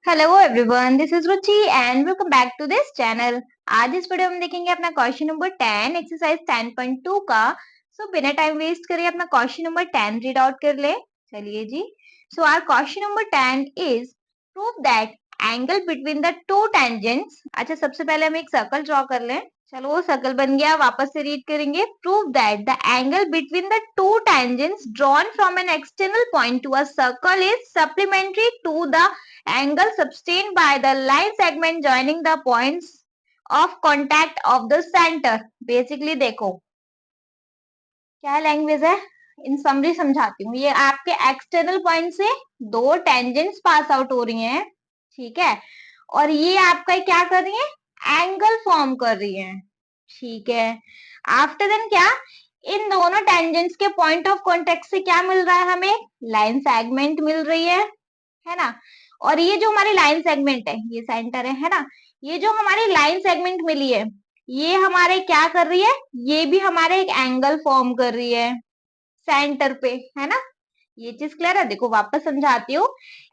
Hello everyone, this is Ruchi and welcome back to this channel. आज इस video में देखेंगे अपना क्वेश्चन नंबर 10 एक्सरसाइज 10.2 का। बिना टाइम वेस्ट करे अपना क्वेश्चन नंबर 10 रीड आउट कर ले। चलिए जी। Our question number 10 is prove that angle between the two tangents. अच्छा, सबसे पहले हम एक सर्कल ड्रॉ कर लें। चलो, वो सर्कल बन गया। वापस से रीड करेंगे। Prove that the angle between the two tangents drawn from an external point to a circle is supplementary to the angle sustained by the line segment joining the points of contact of the center। Basically देखो क्या language है, इन summary समझाती हूँ। ये आपके external point से दो tangents pass out हो रही हैं, ठीक है, और ये आपका क्या कर रही है, एंगल फॉर्म कर रही है, ठीक है। आफ्टर देन क्या, इन दोनों टेंजेंट्स के पॉइंट ऑफ कॉन्टेक्ट से क्या मिल रहा है, हमें लाइन सेगमेंट मिल रही है ना। और ये जो हमारी लाइन सेगमेंट है, ये सेंटर है ना, ये जो हमारी लाइन सेगमेंट मिली है, ये हमारे क्या कर रही है, ये भी हमारे एक एंगल फॉर्म कर रही है सेंटर पे, है ना। ये चीज क्लियर है। देखो वापस समझाती हूँ।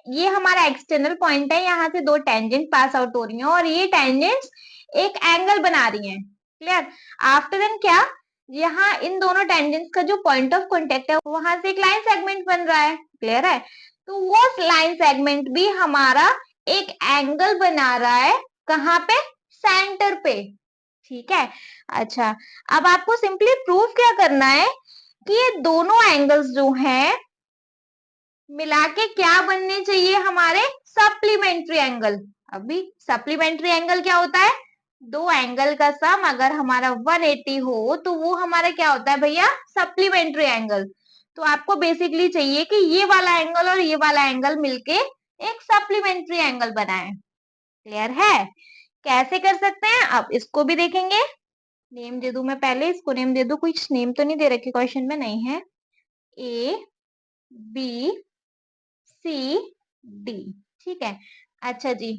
ये हमारा एक्सटर्नल पॉइंट है, यहाँ से दो टेंजेंट पास आउट हो रही हैं और ये टेंजेंट्स एक एंगल बना रही हैं। क्लियर। आफ्टर देन क्या, यहाँ इन दोनों टेंजेंट्स का जो पॉइंट ऑफ कॉन्टेक्ट है, वहां से एक लाइन सेगमेंट बन रहा है। क्लियर है। तो वो लाइन सेगमेंट भी हमारा एक एंगल बना रहा है, कहाँ पे, सेंटर पे, ठीक है। अच्छा, अब आपको सिंपली प्रूफ क्या करना है कि ये दोनों एंगल्स जो हैं मिला के क्या बनने चाहिए, हमारे सप्लीमेंट्री एंगल। अभी सप्लीमेंट्री एंगल क्या होता है, दो एंगल का सम अगर हमारा 180 हो तो वो हमारा क्या होता है भैया, सप्लीमेंट्री एंगल। तो आपको बेसिकली चाहिए कि ये वाला एंगल और ये वाला एंगल मिलके एक सप्लीमेंट्री एंगल बनाए। क्लियर है। कैसे कर सकते हैं, अब इसको भी देखेंगे। नेम दे दू मैं, पहले इसको नेम दे दू। कुछ नेम तो नहीं दे रखी क्वेश्चन में, नहीं है। ए बी सी डी, ठीक है। अच्छा जी,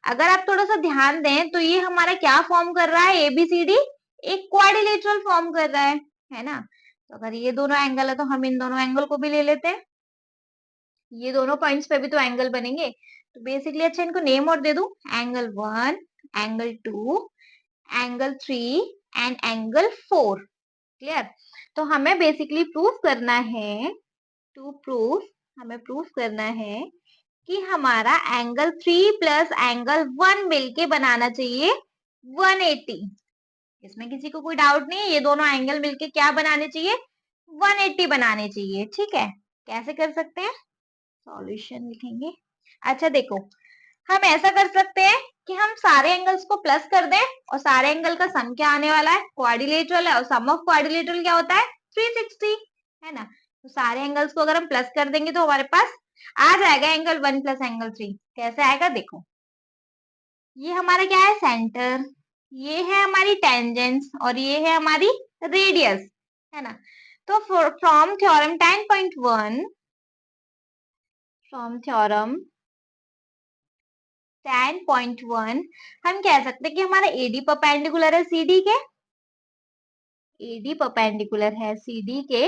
अगर आप थोड़ा सा ध्यान दें तो ये हमारा क्या फॉर्म कर रहा है, एबीसीडी एक क्वाड्रिलेटरल फॉर्म कर रहा है ना। तो अगर ये दोनों एंगल है तो हम इन दोनों एंगल को भी ले लेते हैं। ये दोनों पॉइंट्स पे भी तो एंगल बनेंगे। तो बेसिकली अच्छा, इनको नेम और दे दूं, angle 1, angle 2, angle 3 and angle 4। Clear. तो हमें बेसिकली प्रूफ करना है, टू प्रूफ, हमें प्रूफ करना है कि हमारा एंगल 3 प्लस एंगल 1 मिलके बनाना चाहिए 180। इसमें किसी को कोई डाउट नहीं है, ये दोनों एंगल मिलके क्या बनाने चाहिए, 180 बनाने चाहिए, ठीक है। कैसे कर सकते हैं, सॉल्यूशन लिखेंगे। अच्छा देखो, हम ऐसा कर सकते हैं कि हम सारे एंगल्स को प्लस कर दें और सारे एंगल का सम क्या आने वाला है, क्वाड्रिलेटरल है, और सम ऑफ क्वाड्रिलेटरल क्या होता है, 360, है ना। तो सारे एंगल्स को अगर हम प्लस कर देंगे तो हमारे पास आ जाएगा एंगल 1 प्लस एंगल 3। कैसे आएगा देखो, ये हमारा क्या है, सेंटर, ये है हमारी टेंजेंस और ये है हमारी रेडियस, है ना। तो फ्रॉम थ्योरम 10.1, फ्रॉम थ्योरम 10.1 हम कह सकते हैं कि हमारा एडी परपेंडिकुलर है सीडी के, एडी परपेंडिकुलर है सीडी के।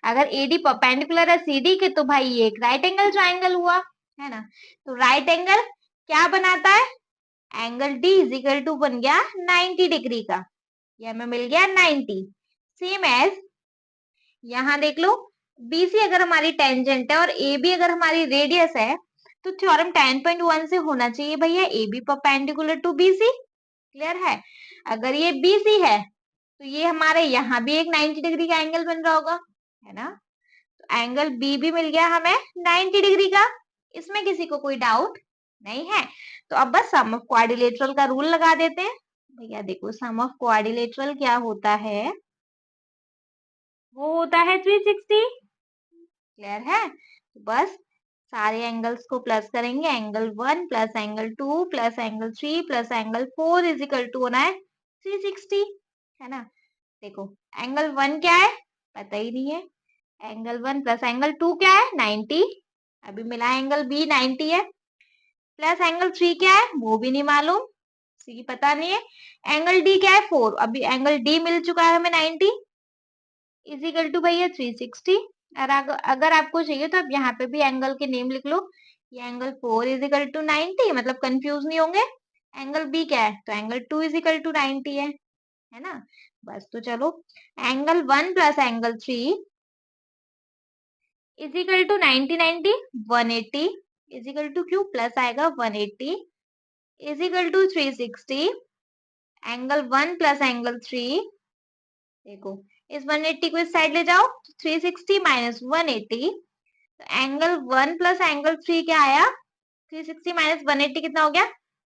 अगर एडी परपेंडिकुलर है सीडी के तो भाई ये एक राइट एंगल ट्राइंगल हुआ, है ना। तो राइट एंगल क्या बनाता है, angle D is equal to बन गया 90 डिग्री का, ये हमें मिल गया 90। सेम एज यहां देख लो, बीसी अगर हमारी टेंजेंट है और ए बी अगर हमारी रेडियस है, तो थ्योरम 10.1 से होना चाहिए भैया A B perpendicular to BC. Clear है। अगर ये बीसी है तो ये हमारे यहाँ भी एक 90 डिग्री का एंगल बन रहा होगा, है ना। तो एंगल बी भी मिल गया हमें 90 डिग्री का, इसमें किसी को कोई डाउट नहीं है। तो अब बस सम ऑफ क्वाड्रिलेटरल का रूल लगा देते हैं। भैया देखो, सम ऑफ क्वाड्रिलेटरल क्या होता है, वो होता है 360। क्लियर है। तो बस सारे एंगल्स को प्लस करेंगे, angle 1 plus angle 2 plus angle 3 plus angle 4 is equal to होना है 360, है ना। देखो एंगल 1 क्या है, पता ही नहीं है। एंगल 1 प्लस एंगल 2 क्या है, 90। अभी मिला एंगल बी 90 है, प्लस एंगल 3 क्या है, वो भी नहीं मालूम, सी पता नहीं है। एंगल डी क्या है, 4। अभी एंगल डी मिल चुका है हमें 90 इज इक्वल टू भैया 360। और अगर आपको चाहिए तो आप यहाँ पे भी एंगल के नेम लिख लो। ये एंगल 4 इज इक्वल टू 90, मतलब कंफ्यूज नहीं होंगे। एंगल बी क्या है? तो एंगल 2 इज इक्वल टू 90 है ना? बस तो चलो, angle 1 plus angle 3 is equal to 90 90 180 is equal to Q plus आएगा 180 is equal to 360। Angle 1 plus angle 3, देखो इस 180 को इस साइड ले जाओ, 360 माइनस 180, तो एंगल 1 प्लस एंगल 3 क्या आया? 360 माइनस 180 कितना हो गया?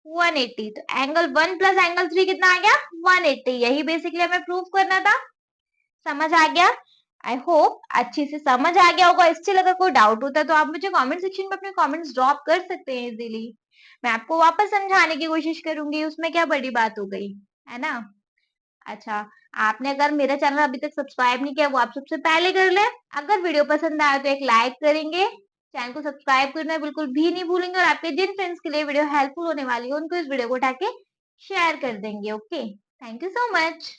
180। तो एंगल 1 प्लस एंगल 3 कितना आ गया? 180। यही बेसिकली हमें प्रूव करना था। समझ आ गया? आई होप अच्छे से समझ आ गया होगा। स्टिल अगर कोई डाउट होता है तो आप मुझे कमेंट सेक्शन में अपने कमेंट्स ड्रॉप कर सकते हैं इजीली। मैं आपको वापस समझाने की कोशिश करूंगी, उसमें क्या बड़ी बात हो गई, है ना? अच्छा, आपने अगर मेरा चैनल अभी तक सब्सक्राइब नहीं किया, वो आप सबसे पहले कर लें। अगर वीडियो पसंद आया तो एक लाइक करेंगे, चैनल को सब्सक्राइब करना बिल्कुल भी नहीं भूलेंगे, और आपके जिन फ्रेंड्स के लिए वीडियो हेल्पफुल होने वाली है उनको इस वीडियो को उठा के शेयर कर देंगे। Okay, thank you so much.